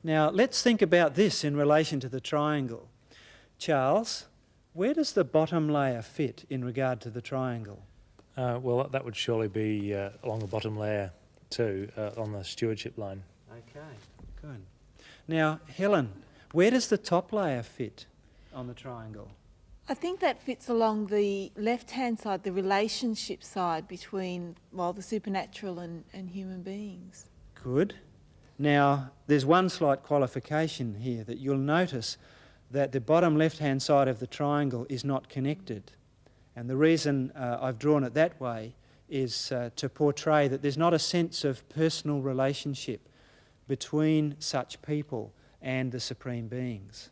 Now, let's think about this in relation to the triangle. Charles, where does the bottom layer fit in regard to the triangle? Well, that would surely be along the bottom layer too, on the stewardship line. Okay, good. Now, Helen, where does the top layer fit on the triangle? I think that fits along the left-hand side, the relationship side between, well, the supernatural and human beings. Good. Now, there's one slight qualification here, that you'll notice that the bottom left-hand side of the triangle is not connected. And the reason I've drawn it that way is to portray that there's not a sense of personal relationship between such people and the supreme beings.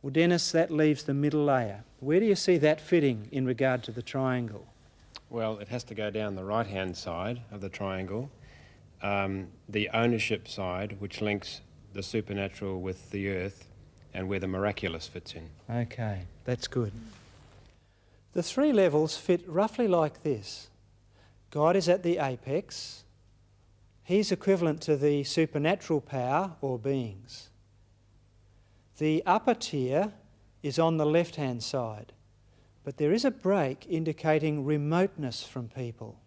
Well, Dennis, that leaves the middle layer. Where do you see that fitting in regard to the triangle? Well, it has to go down the right-hand side of the triangle, the ownership side, which links the supernatural with the earth, and where the miraculous fits in. Okay, that's good. The three levels fit roughly like this. God is at the apex. He's equivalent to the supernatural power or beings. The upper tier is on the left-hand side, but there is a break indicating remoteness from people.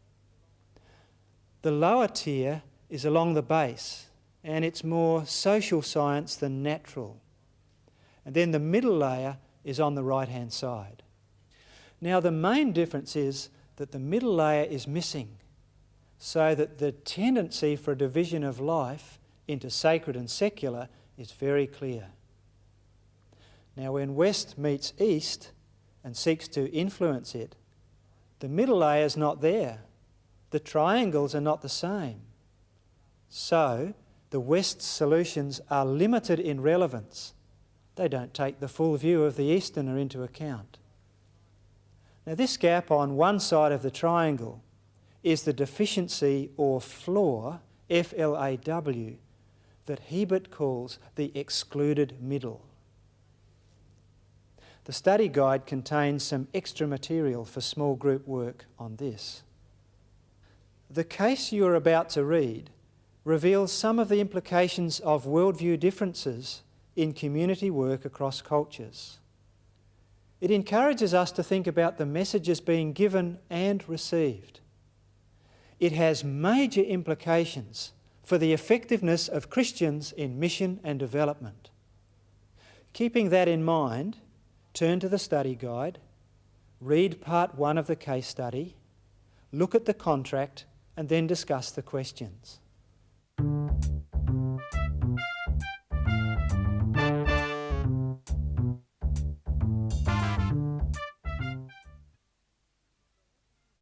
The lower tier is along the base, and it's more social science than natural. And then the middle layer is on the right-hand side. Now, the main difference is that the middle layer is missing, so that the tendency for a division of life into sacred and secular is very clear. Now, when West meets East and seeks to influence it, the middle layer is not there. The triangles are not the same. So, the West's solutions are limited in relevance. They don't take the full view of the Easterner into account. Now, this gap on one side of the triangle is the deficiency or flaw, F-L-A-W, that Hebert calls the excluded middle. The study guide contains some extra material for small group work on this. The case you are about to read reveals some of the implications of worldview differences in community work across cultures. It encourages us to think about the messages being given and received. It has major implications for the effectiveness of Christians in mission and development. Keeping that in mind, turn to the study guide, read part 1 of the case study, look at the contract, and then discuss the questions.